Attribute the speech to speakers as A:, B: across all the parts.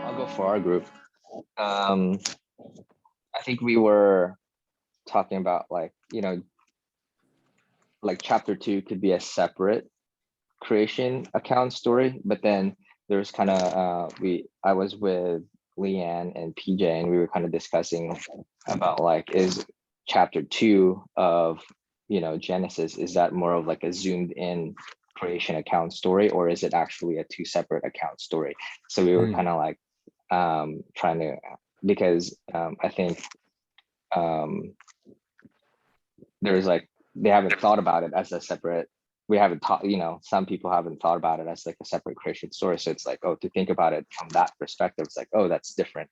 A: I'll go for our group. Um, I think we were talking about like, like chapter 2 could be a separate creation account story, but then there's kind of I was with Leanne and PJ, and we were kind of discussing about like, is chapter 2 of Genesis, is that more of like a zoomed in creation account story, or is it actually a two separate account story? So we were kind of like trying to, because I think there's like, they haven't thought about it as a separate, we haven't taught, some people haven't thought about it as like a separate creation story. So it's like, oh, to think about it from that perspective, it's like, oh, that's different.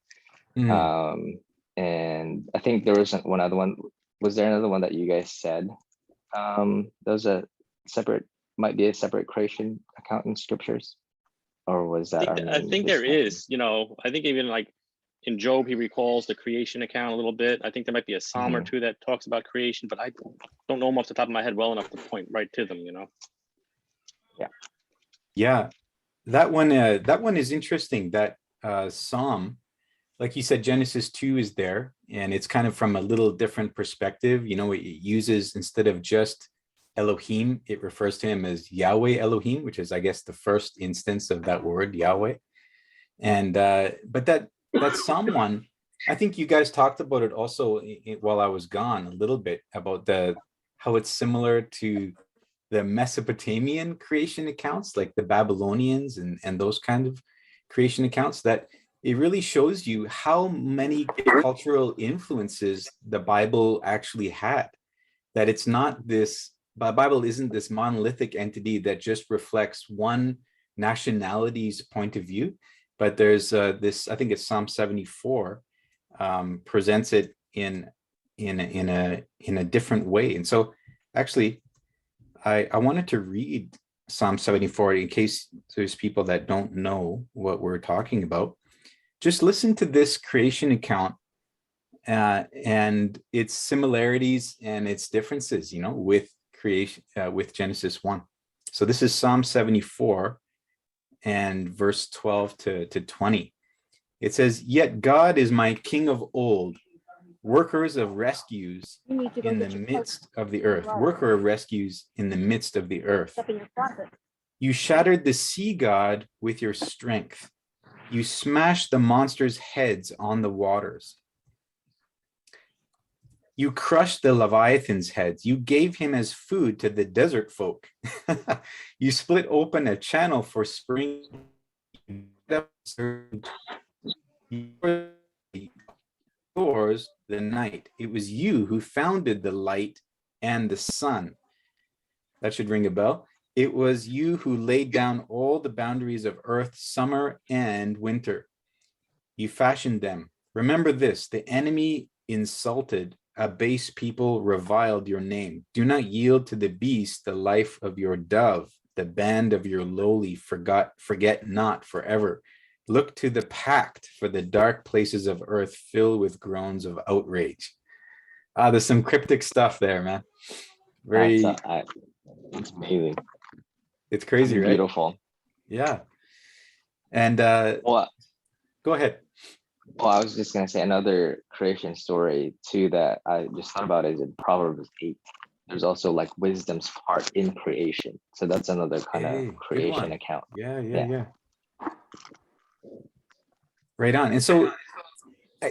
A: And I think there was one other one. Was there another one that you guys said those a separate, might be a separate creation account in scriptures? Or was that
B: I think there is, I think even like in Job, he recalls the creation account a little bit. I think there might be a psalm or two that talks about creation, but I don't know them off the top of my head well enough to point right to them,
C: Yeah, that one is interesting. That psalm, like you said, Genesis 2 is there, and it's kind of from a little different perspective. It uses, instead of just Elohim, it refers to him as Yahweh Elohim, which is, I guess, the first instance of that word, Yahweh. And but that Psalm 1, I think you guys talked about it also while I was gone a little bit, about how it's similar to the Mesopotamian creation accounts, like the Babylonians and those kind of creation accounts, that it really shows you how many cultural influences the Bible actually had. That it's not this, the Bible isn't this monolithic entity that just reflects one nationality's point of view, but there's this, I think it's Psalm 74, presents it in a different way. And so actually, I wanted to read Psalm 74 in case there's people that don't know what we're talking about. Just listen to this creation account and its similarities and its differences, with creation, with Genesis 1. So this is Psalm 74 and verse 12 to 20. It says, "Yet God is my king of old, workers of rescues in the midst of the earth, worker of rescues in the midst of the earth. You shattered the sea god with your strength. You smashed the monsters' heads on the waters. You crushed the Leviathan's heads. You gave him as food to the desert folk. You split open a channel for spring. Yours the night. It was you who founded the light and the sun." That should ring a bell. "It was you who laid down all the boundaries of earth, summer and winter. You fashioned them. Remember this, the enemy insulted, a base people reviled your name. Do not yield to the beast the life of your dove, the band of your lowly forget not forever. Look to the pact, for the dark places of earth fill with groans of outrage." There's some cryptic stuff there, man. Very,
A: it's amazing.
C: It's crazy, right?
A: Beautiful.
C: Yeah. And
A: well,
C: go ahead.
A: Well, I was just gonna say another creation story too that I just thought about is in Proverbs 8. There's also like wisdom's part in creation. So that's another kind of creation account.
C: Yeah. Right on. And so,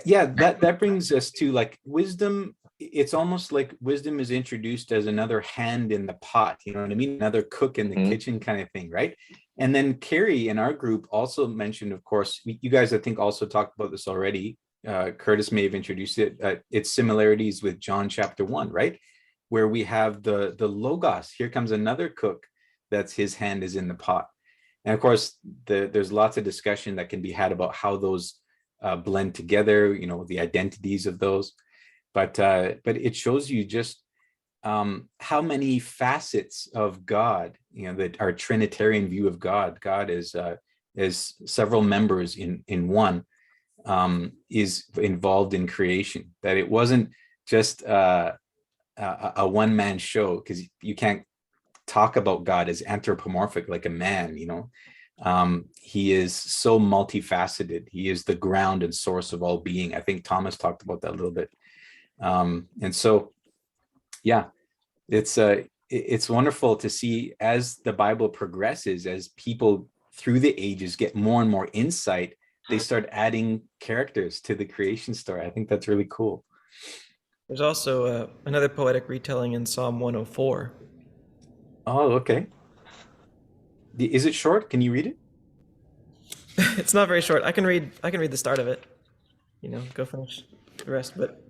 C: yeah, that brings us to like wisdom. It's almost like wisdom is introduced as another hand in the pot, you know what I mean? Another cook in the kitchen kind of thing, right? And then Carrie in our group also mentioned, of course, you guys, I think, also talked about this already. Curtis may have introduced it, its similarities with John chapter 1, right? Where we have the Logos. Here comes another cook that's his hand is in the pot. And of course, there's lots of discussion that can be had about how those blend together, you know, the identities of those. But it shows you just how many facets of God, you know, that our Trinitarian view of God is several members in one, is involved in creation. That it wasn't just a one-man show, because you can't talk about God as anthropomorphic, like a man, he is so multifaceted. He is the ground and source of all being. I think Thomas talked about that a little bit. And so, yeah, it's wonderful to see as the Bible progresses, as people through the ages get more and more insight, they start adding characters to the creation story. I think that's really cool.
D: There's also another poetic retelling in Psalm 104.
C: Oh, okay. Is it short? Can you read it?
D: It's not very short. I can read the start of it. Go finish the rest. But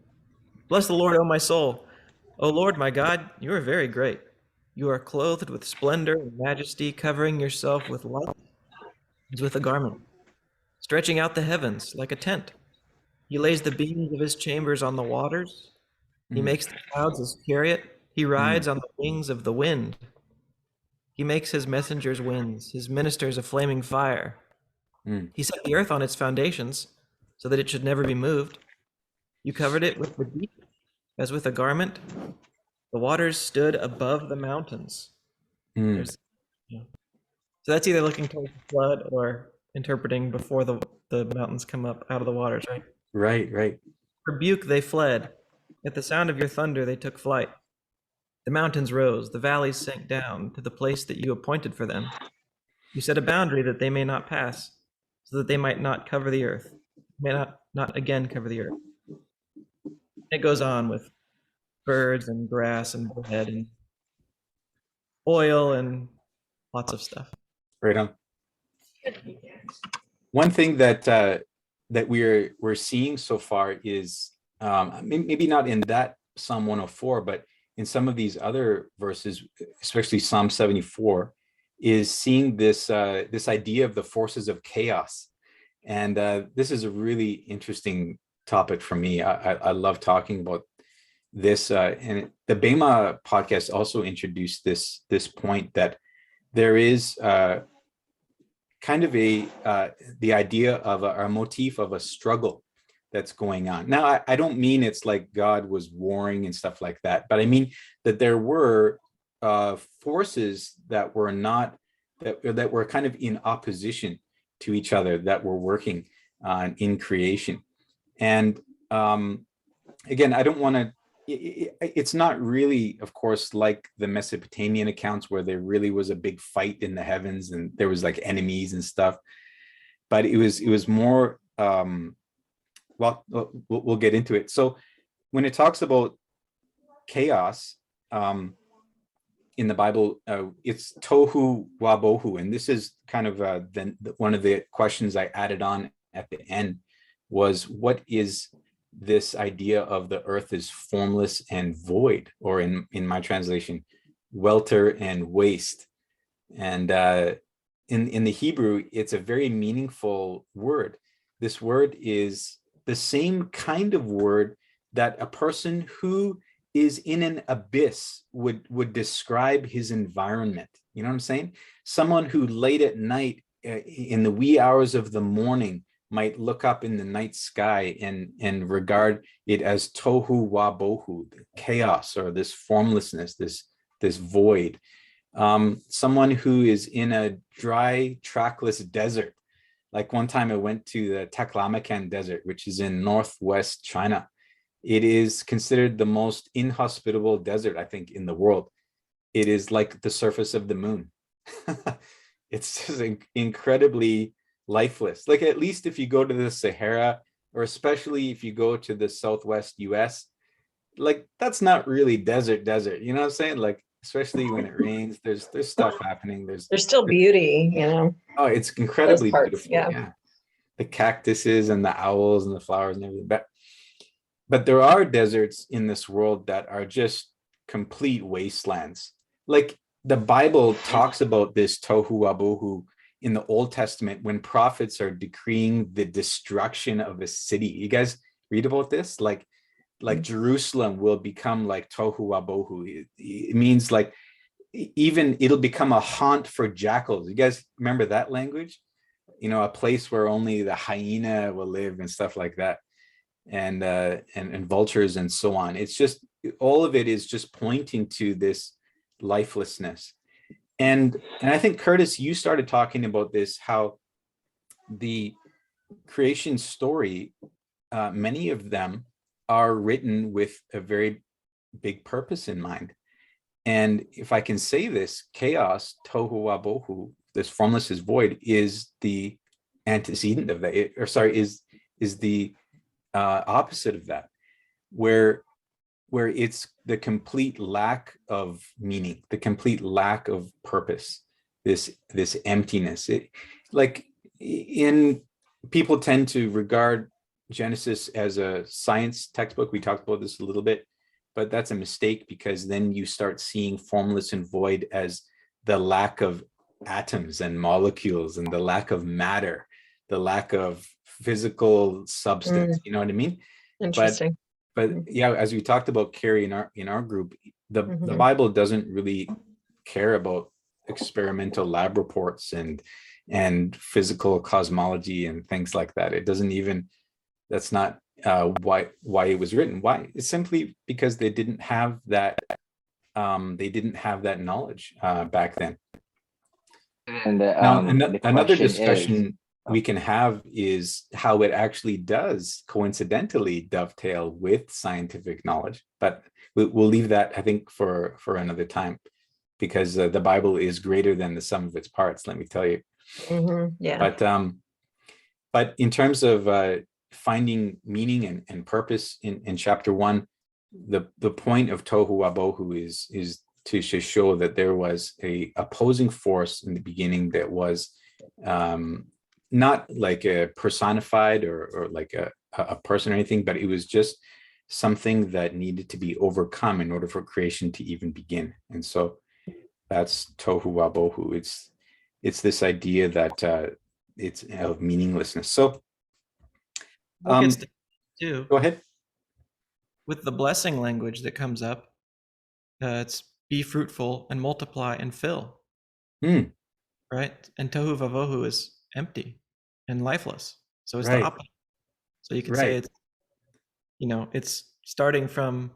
D: bless the Lord, O my soul. O Lord, my God, you are very great. You are clothed with splendor and majesty, covering yourself with light as with a garment, stretching out the heavens like a tent. He lays the beams of his chambers on the waters. He makes the clouds his chariot. He rides on the wings of the wind. He makes his messengers winds, his ministers a flaming fire. He set the earth on its foundations so that it should never be moved. You covered it with the deep as with a garment. The waters stood above the mountains. So that's either looking towards the flood or interpreting before the mountains come up out of the waters, right?
C: Right.
D: Rebuke, they fled. At the sound of your thunder, they took flight. The mountains rose, the valleys sank down to the place that you appointed for them. You set a boundary that they may not pass, so that they might not cover the earth, may not again cover the earth. It goes on with birds and grass and bread and oil and lots of stuff.
C: Right on. One thing that we're seeing so far is maybe not in that Psalm 104, but in some of these other verses, especially Psalm 74, is seeing this idea of the forces of chaos. And this is a really interesting topic for me. I love talking about this. And the Bema podcast also introduced this point that there is kind of the idea of a motif of a struggle that's going on. Now, I don't mean it's like God was warring and stuff like that, but I mean that there were forces that were not, that were kind of in opposition to each other, that were working in creation. And again, I don't want to, it's not really, of course, like the Mesopotamian accounts where there really was a big fight in the heavens and there was like enemies and stuff, but it was more, well, we'll get into it. So when it talks about chaos in the Bible, it's tohu wabohu. And this is kind of one of the questions I added on at the end was, what is this idea of the earth is formless and void, or in my translation, welter and waste. And in the Hebrew, it's a very meaningful word. This word is the same kind of word that a person who is in an abyss would describe his environment. You know what I'm saying? Someone who late at night, in the wee hours of the morning, might look up in the night sky and regard it as tohu wabohu, chaos, or this formlessness, this void. Someone who is in a dry, trackless desert. Like one time I went to the Taklamakan Desert, which is in northwest China. It is considered the most inhospitable desert, I think, in the world. It is like the surface of the moon. It's just incredibly lifeless. Like, at least if you go to the Sahara, or especially if you go to the Southwest US, like that's not really desert, you know what I'm saying? Like, especially when it rains, there's stuff happening. There's
E: still beauty, you know.
C: Oh, it's incredibly
E: Those parts,
C: beautiful.
E: yeah.
C: The cactuses and the owls and the flowers and everything. But there are deserts in this world that are just complete wastelands. Like the Bible talks about this tohu wabohu in the Old Testament when prophets are decreeing the destruction of a city. You guys read about this? Like Jerusalem will become like tohu wabohu. It means like even it'll become a haunt for jackals. You guys remember that language? You know, a place where only the hyena will live and stuff like that, and vultures and so on. It's just, all of it is just pointing to this lifelessness. And I think, Curtis, you started talking about this, how the creation story, many of them are written with a very big purpose in mind. And if I can say this, chaos, tohu wabohu, this formless is void, is the antecedent of that, is the opposite of that, where it's the complete lack of meaning, the complete lack of purpose, this emptiness. People tend to regard Genesis as a science textbook. We talked about this a little bit, but that's a mistake, because then you start seeing formless and void as the lack of atoms and molecules, and the lack of matter, the lack of physical substance. You know what I mean?
E: Interesting.
C: But yeah, as we talked about, Carrie, in our group, the Bible doesn't really care about experimental lab reports and physical cosmology and things like that. It doesn't even, that's not why it was written. Why? It's simply because they didn't have that knowledge back then.
A: And
C: Now,
A: the
C: another
A: question
C: discussion we can have is how it actually does coincidentally dovetail with scientific knowledge, but we'll leave that, I think, for another time, because the Bible is greater than the sum of its parts, let me tell you.
E: Yeah.
C: But in terms of finding meaning and purpose in chapter 1, the point of tohu wabohu is to show that there was a opposing force in the beginning that was not like a personified or like a person or anything, but it was just something that needed to be overcome in order for creation to even begin. And so that's tohu wabohu. It's this idea that it's of meaninglessness. So
D: too,
C: go ahead.
D: with the blessing language that comes up, it's be fruitful and multiply and fill. Right? And tohu vavohu is empty and lifeless. So it's the opposite. So you can say it's, it's starting from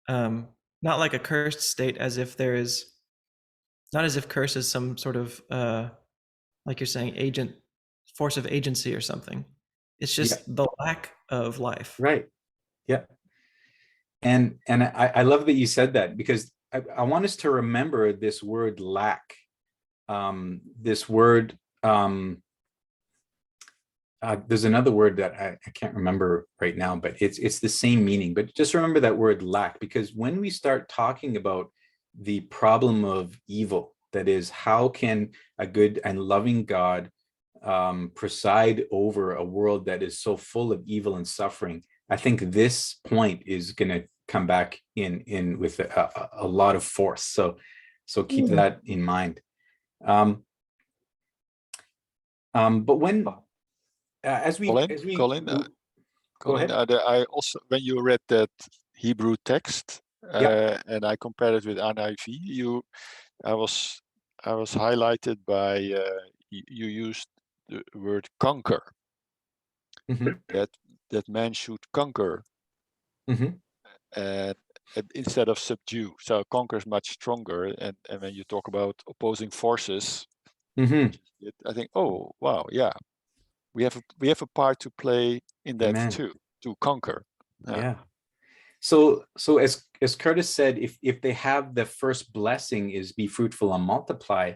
D: not like a cursed state, as if there is, not as if curse is some sort of like you're saying, force of agency or something. It's just the lack of life.
C: Right. Yeah. And I love that you said that, because I want us to remember this word lack. This word, there's another word that I can't remember right now, but it's the same meaning. But just remember that word lack, because when we start talking about the problem of evil, that is, how can a good and loving God preside over a world that is so full of evil and suffering, I think this point is going to come back in with a lot of force. So keep that in mind. But when
F: Colin,
C: go ahead.
F: I also, when you read that Hebrew text and I compared it with NIV, I was highlighted by you used the word conquer. That man should conquer, and instead of subdue. So conquer is much stronger. And when you talk about opposing forces, I think, oh wow, yeah, we have a part to play in that too, to conquer.
C: Yeah. So as Curtis said, if they have the first blessing is be fruitful and multiply,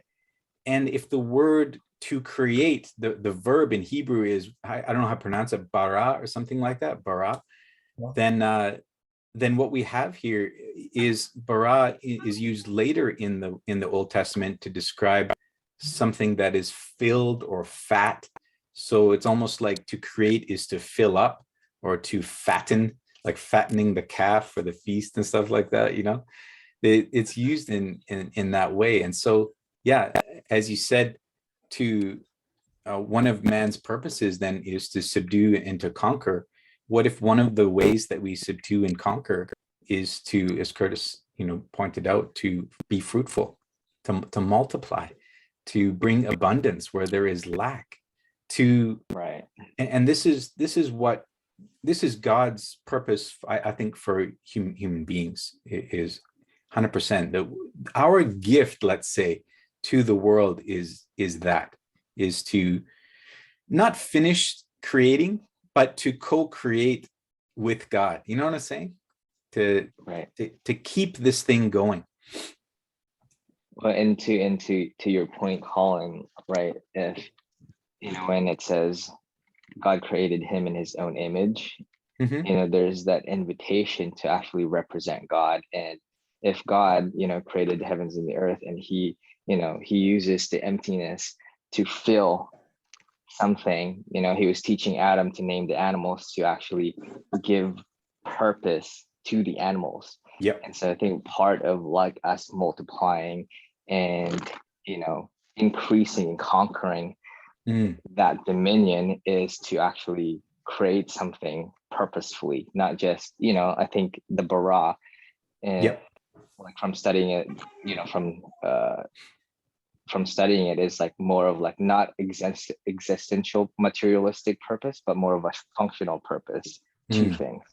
C: and if the word to create, the verb in Hebrew is, I don't know how to pronounce it, bara or something like that, bara, then what we have here is bara is used later in the Old Testament to describe something that is filled or fat. So it's almost like to create is to fill up or to fatten, like fattening the calf for the feast and stuff like that. It's used in that way. And so, yeah, as you said, to one of man's purposes then is to subdue and to conquer. What if one of the ways that we subdue and conquer is to, as Curtis pointed out, to be fruitful, to multiply, to bring abundance where there is lack, and this is God's purpose, I think, for human beings, is 100%. our gift, let's say, to the world is to not finish creating, but to co-create with God. You know what I'm saying? To keep this thing going.
A: Well, and to your point, Colin, right? If when it says God created him in his own image, there's that invitation to actually represent God. And if God, created the heavens and the earth, and he uses the emptiness to fill something, he was teaching Adam to name the animals, to actually give purpose to the animals.
C: Yep.
A: And so I think part of like us multiplying and increasing and conquering that dominion is to actually create something purposefully, not just I think the bara, and like from studying it, from studying it is like more of like not existential materialistic purpose, but more of a functional purpose to things.